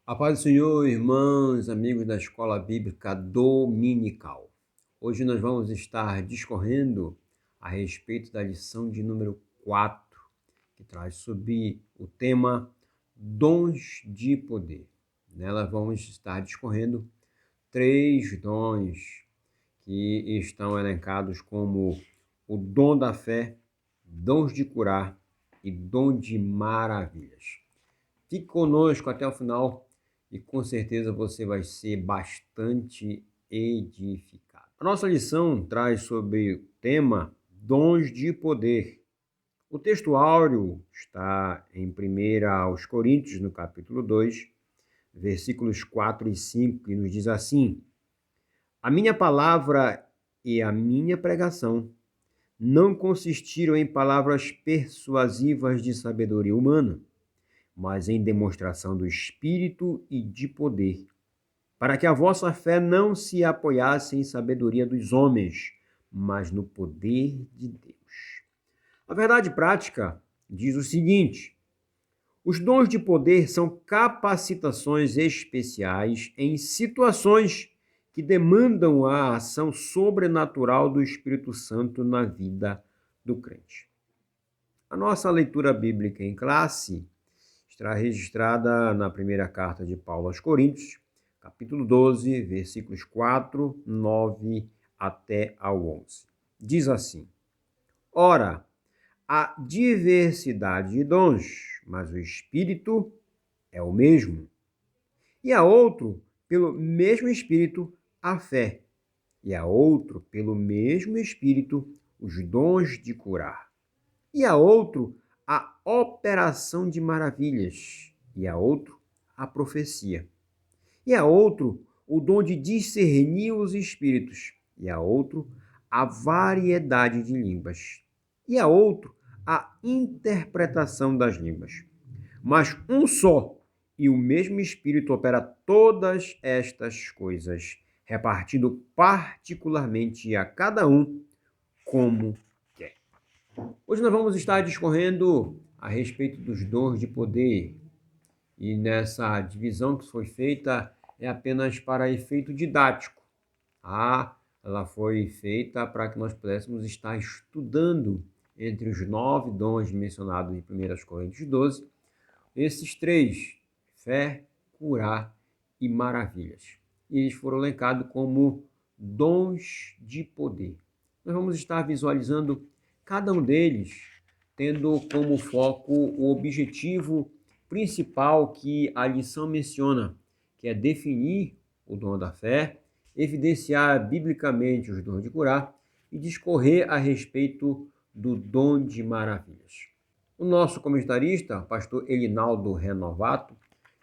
A paz do Senhor, irmãos, amigos da Escola Bíblica Dominical. Hoje nós vamos estar discorrendo a respeito da lição de número 4, que traz sobre o tema Dons de Poder. Nela vamos estar discorrendo 3 dons que estão elencados como o dom da fé, dons de curar e dom de maravilhas. Fique conosco até o final e com certeza você vai ser bastante edificado. A nossa lição traz sobre o tema Dons de Poder. O texto áureo está em 1 aos Coríntios, no capítulo 2, versículos 4 e 5, que nos diz assim: A minha palavra e a minha pregação não consistiram em palavras persuasivas de sabedoria humana, mas em demonstração do Espírito e de poder, para que a vossa fé não se apoiasse em sabedoria dos homens, mas no poder de Deus. A verdade prática diz o seguinte: os dons de poder são capacitações especiais em situações que demandam a ação sobrenatural do Espírito Santo na vida do crente. A nossa leitura bíblica em classe está registrada na primeira carta de Paulo aos Coríntios, capítulo 12, versículos 4, 9 até ao 11. Diz assim: Ora, há diversidade de dons, mas o Espírito é o mesmo. E há outro, pelo mesmo Espírito, a fé. E há outro, pelo mesmo Espírito, os dons de curar. E há outro, a operação de maravilhas, e há outro, a profecia. E há outro, o dom de discernir os espíritos, e há outro, a variedade de línguas. E há outro, a interpretação das línguas. Mas um só e o mesmo Espírito opera todas estas coisas, repartindo particularmente a cada um como quer. Hoje nós vamos estar discorrendo a respeito dos dons de poder, e nessa divisão que foi feita é apenas para efeito didático. Ela foi feita para que nós pudéssemos estar estudando entre os 9 dons mencionados em 1 Coríntios 12, esses 3, fé, curar e maravilhas. E eles foram elencados como dons de poder. Nós vamos estar visualizando cada um deles tendo como foco o objetivo principal que a lição menciona, que é definir o dom da fé, evidenciar biblicamente os dons de curar e discorrer a respeito do dom de maravilhas. O nosso comentarista, pastor Elinaldo Renovato,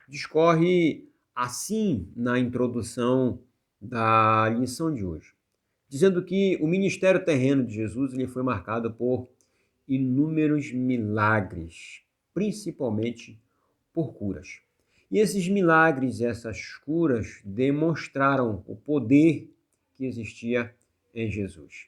discorre assim na introdução da lição de hoje, dizendo que o ministério terreno de Jesus ele foi marcado por inúmeros milagres, principalmente por curas. E esses milagres, essas curas, demonstraram o poder que existia em Jesus.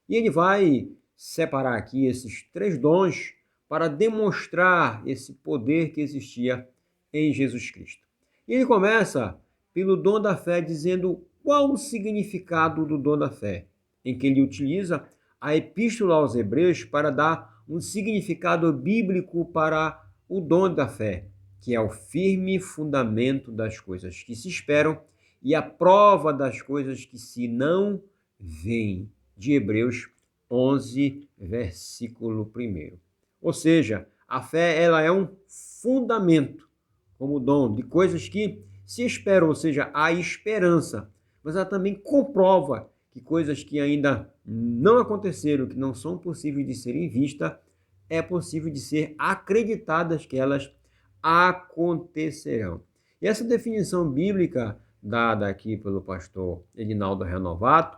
E ele vai separar aqui esses 3 dons para demonstrar esse poder que existia em Jesus Cristo. E ele começa pelo dom da fé, dizendo qual o significado do dom da fé, em que ele utiliza a Epístola aos Hebreus para dar um significado bíblico para o dom da fé, que é o firme fundamento das coisas que se esperam e a prova das coisas que se não veem, de Hebreus 11, versículo 1. Ou seja, a fé ela é um fundamento, como dom, de coisas que se esperam, ou seja, a esperança, mas ela também comprova que coisas que ainda não aconteceram, que não são possíveis de serem vistas, é possível de ser acreditadas que elas acontecerão. E essa definição bíblica dada aqui pelo pastor Elinaldo Renovato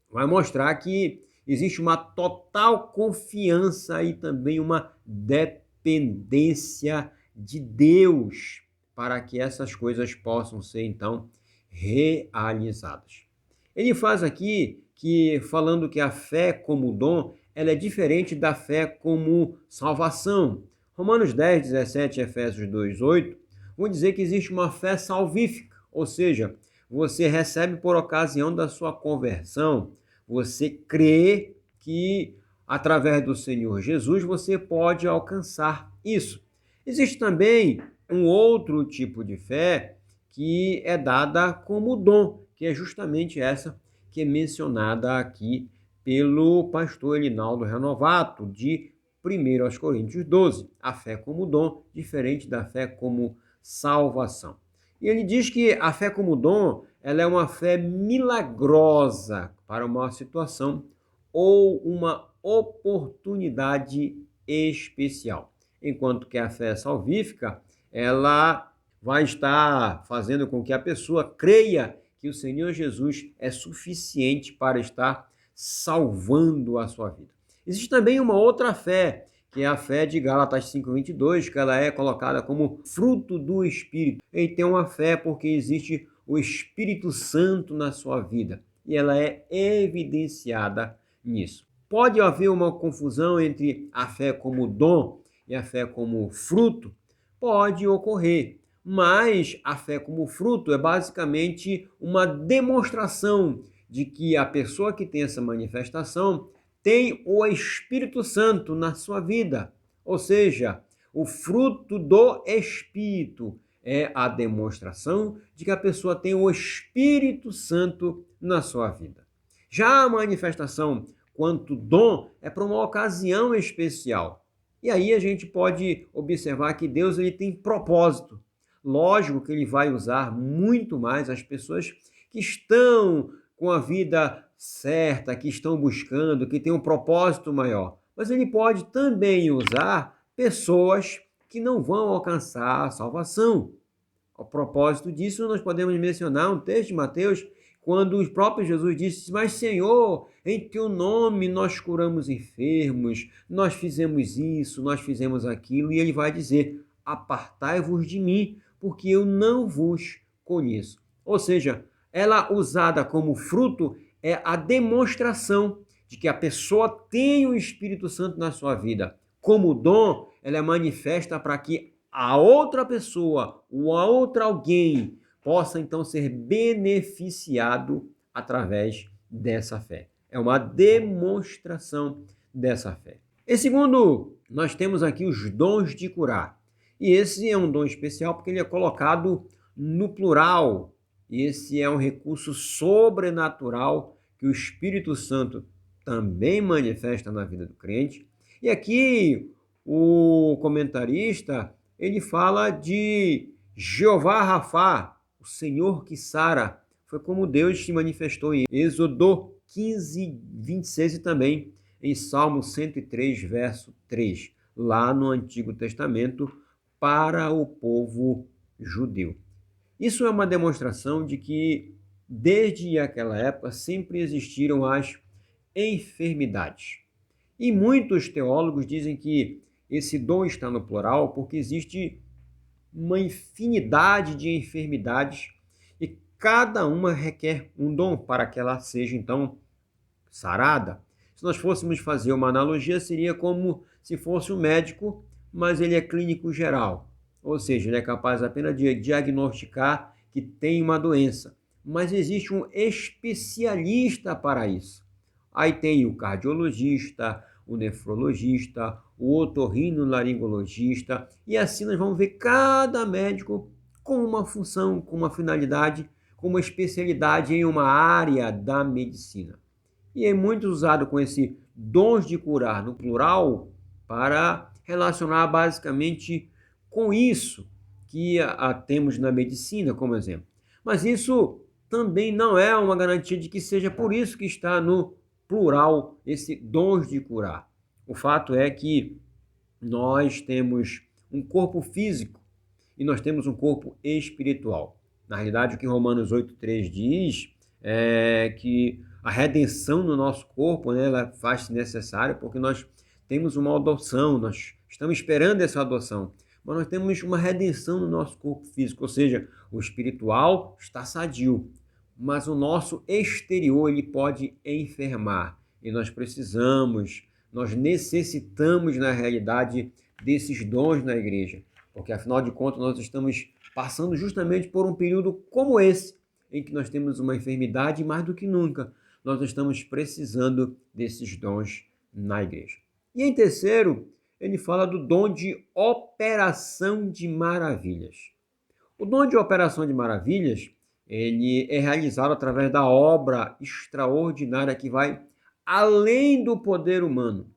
vai mostrar que existe uma total confiança e também uma dependência de Deus para que essas coisas possam ser, então, realizadas. Ele faz aqui que, falando que a fé como dom, ela é diferente da fé como salvação. Romanos 10, 17 e Efésios 2, 8 vamos dizer que existe uma fé salvífica, ou seja, você recebe por ocasião da sua conversão, você crê que através do Senhor Jesus você pode alcançar isso. Existe também um outro tipo de fé que é dada como dom, que é justamente essa que é mencionada aqui pelo pastor Elinaldo Renovato, de 1 Coríntios 12, a fé como dom, diferente da fé como salvação. E ele diz que a fé como dom, ela é uma fé milagrosa para uma situação ou uma oportunidade especial. Enquanto que a fé salvífica, ela vai estar fazendo com que a pessoa creia que o Senhor Jesus é suficiente para estar salvando a sua vida. Existe também uma outra fé, que é a fé de Gálatas 5:22, que ela é colocada como fruto do Espírito. Ele tem uma fé porque existe o Espírito Santo na sua vida e ela é evidenciada nisso. Pode haver uma confusão entre a fé como dom e a fé como fruto? Pode ocorrer, mas a fé como fruto é basicamente uma demonstração de que a pessoa que tem essa manifestação tem o Espírito Santo na sua vida. Ou seja, o fruto do Espírito é a demonstração de que a pessoa tem o Espírito Santo na sua vida. Já a manifestação quanto dom é para uma ocasião especial. E aí a gente pode observar que Deus ele tem propósito. Lógico que ele vai usar muito mais as pessoas que estão com a vida certa, que estão buscando, que têm um propósito maior. Mas ele pode também usar pessoas que não vão alcançar a salvação. A propósito disso, nós podemos mencionar um texto de Mateus, quando o próprio Jesus disse: mas Senhor, em teu nome nós curamos enfermos, nós fizemos isso, nós fizemos aquilo, e ele vai dizer: apartai-vos de mim, porque eu não vos conheço. Ou seja, ela usada como fruto é a demonstração de que a pessoa tem o Espírito Santo na sua vida. Como dom, ela é manifesta para que a outra pessoa, ou a outra alguém, possa então ser beneficiado através dessa fé. É uma demonstração dessa fé. Em segundo, nós temos aqui os dons de curar. E esse é um dom especial porque ele é colocado no plural. Esse é um recurso sobrenatural que o Espírito Santo também manifesta na vida do crente. E aqui o comentarista, ele fala de Jeová Rafá, o Senhor que sara. Foi como Deus se manifestou em Êxodo 15:26 e também em Salmo 103, verso 3, lá no Antigo Testamento, para o povo judeu. Isso é uma demonstração de que, desde aquela época, sempre existiram as enfermidades. E muitos teólogos dizem que esse dom está no plural porque existe uma infinidade de enfermidades e cada uma requer um dom para que ela seja, então, sarada. Se nós fôssemos fazer uma analogia, seria como se fosse um médico, mas ele é clínico geral. Ou seja, ele é capaz apenas de diagnosticar que tem uma doença. Mas existe um especialista para isso. Aí tem o cardiologista, o nefrologista, o otorrinolaringologista, e assim nós vamos ver cada médico com uma função, com uma finalidade, com uma especialidade em uma área da medicina. E é muito usado com esse dons de curar no plural para relacionar basicamente com isso que temos na medicina como exemplo. Mas isso também não é uma garantia de que seja por isso que está no plural esse dons de curar. O fato é que nós temos um corpo físico e nós temos um corpo espiritual. Na realidade, o que Romanos 8:3 diz é que a redenção no nosso corpo, né, ela faz-se necessária porque nós temos uma adoção, nós estamos esperando essa adoção, mas nós temos uma redenção no nosso corpo físico, ou seja, o espiritual está sadio, mas o nosso exterior ele pode enfermar e nós necessitamos na realidade desses dons na igreja, porque afinal de contas nós estamos passando justamente por um período como esse, em que nós temos uma enfermidade e mais do que nunca nós estamos precisando desses dons na igreja. E em terceiro, ele fala do dom de operação de maravilhas. O dom de operação de maravilhas, ele é realizado através da obra extraordinária que vai além do poder humano.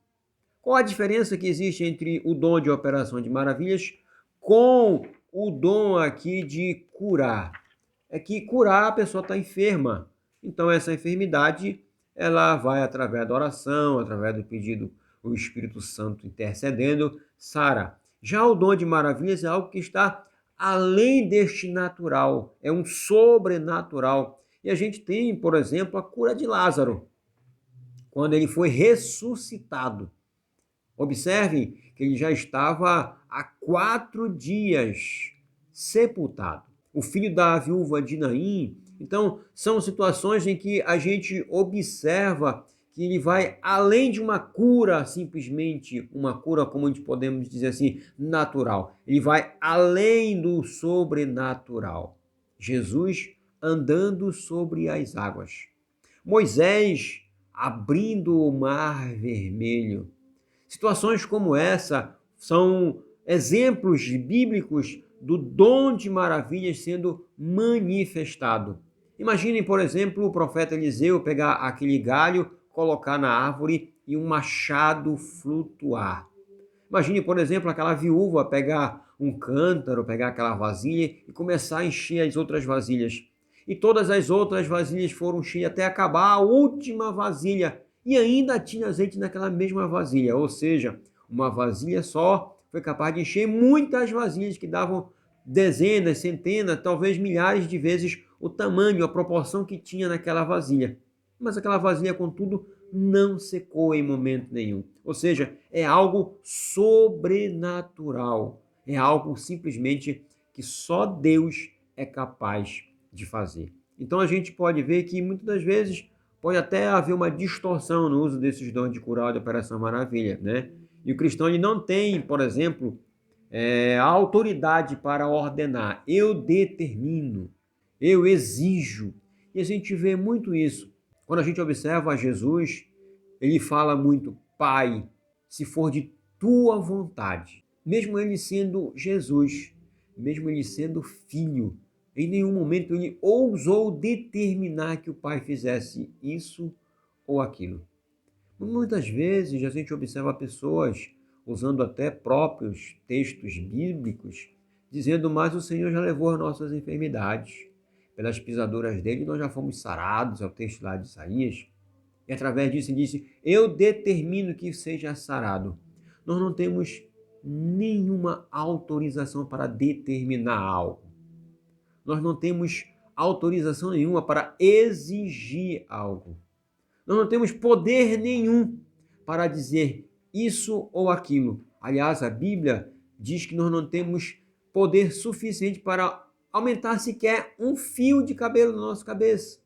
Qual a diferença que existe entre o dom de operação de maravilhas com o dom aqui de curar? É que curar a pessoa está enferma. Então essa enfermidade ela vai através da oração, através do pedido, o Espírito Santo intercedendo, sara. Já o dom de maravilhas é algo que está além deste natural, é um sobrenatural. E a gente tem, por exemplo, a cura de Lázaro, quando ele foi ressuscitado. Observem que ele já estava há 4 dias sepultado. O filho da viúva de Naim. Então, são situações em que a gente observa que ele vai além de uma cura, simplesmente uma cura, como a gente podemos dizer assim, natural. Ele vai além do sobrenatural. Jesus andando sobre as águas. Moisés abrindo o mar vermelho. Situações como essa são exemplos bíblicos do dom de maravilhas sendo manifestado. Imaginem, por exemplo, o profeta Eliseu pegar aquele galho, colocar na árvore e um machado flutuar. Imagine, por exemplo, aquela viúva pegar um cântaro, pegar aquela vasilha e começar a encher as outras vasilhas. E todas as outras vasilhas foram cheias até acabar a última vasilha. E ainda tinha azeite naquela mesma vasilha. Ou seja, uma vasilha só foi capaz de encher muitas vasilhas que davam dezenas, centenas, talvez milhares de vezes o tamanho, a proporção que tinha naquela vasilha. Mas aquela vasilha, contudo, não secou em momento nenhum. Ou seja, é algo sobrenatural. É algo simplesmente que só Deus é capaz de fazer. Então a gente pode ver que muitas das vezes pode até haver uma distorção no uso desses dons de curar de Operação Maravilha, né? E o cristão ele não tem, por exemplo, a autoridade para ordenar. Eu determino, eu exijo. E a gente vê muito isso. Quando a gente observa Jesus, ele fala muito, Pai, se for de tua vontade. Mesmo ele sendo Jesus, mesmo ele sendo filho, em nenhum momento ele ousou determinar que o Pai fizesse isso ou aquilo. Muitas vezes a gente observa pessoas usando até próprios textos bíblicos, dizendo, mas o Senhor já levou as nossas enfermidades. Pelas pisaduras dele nós já fomos sarados, é o texto lá de Isaías. E através disso ele disse, eu determino que seja sarado. Nós não temos nenhuma autorização para determinar algo. Nós não temos autorização nenhuma para exigir algo. Nós não temos poder nenhum para dizer isso ou aquilo. Aliás, a Bíblia diz que nós não temos poder suficiente para aumentar sequer um fio de cabelo na nossa cabeça.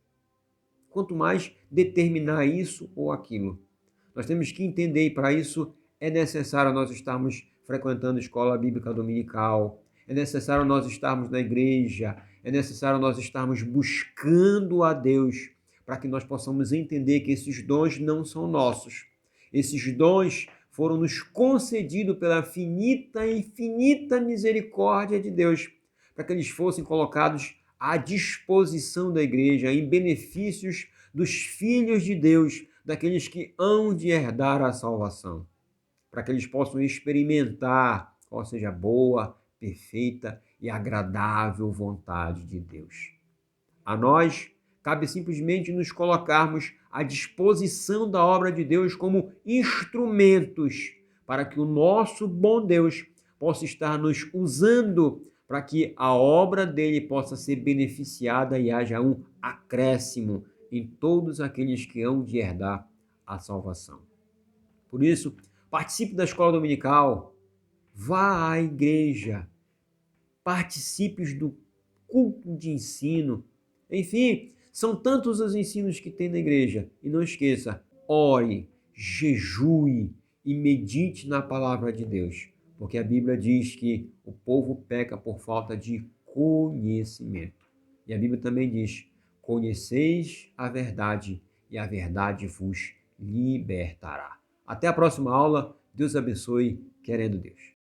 Quanto mais determinar isso ou aquilo. Nós temos que entender e para isso é necessário nós estarmos frequentando a escola bíblica dominical, é necessário nós estarmos na igreja, é necessário nós estarmos buscando a Deus para que nós possamos entender que esses dons não são nossos. Esses dons foram nos concedidos pela finita e infinita misericórdia de Deus, para que eles fossem colocados à disposição da igreja, em benefícios dos filhos de Deus, daqueles que hão de herdar a salvação, para que eles possam experimentar qual seja a boa, perfeita e agradável vontade de Deus. A nós cabe simplesmente nos colocarmos à disposição da obra de Deus como instrumentos para que o nosso bom Deus possa estar nos usando para que a obra dele possa ser beneficiada e haja um acréscimo em todos aqueles que hão de herdar a salvação. Por isso, participe da escola dominical, vá à igreja, participe do culto de ensino, enfim, são tantos os ensinos que tem na igreja. E não esqueça, ore, jejue e medite na palavra de Deus. Porque a Bíblia diz que o povo peca por falta de conhecimento. E a Bíblia também diz: conheceis a verdade e a verdade vos libertará. Até a próxima aula. Deus abençoe, querendo Deus.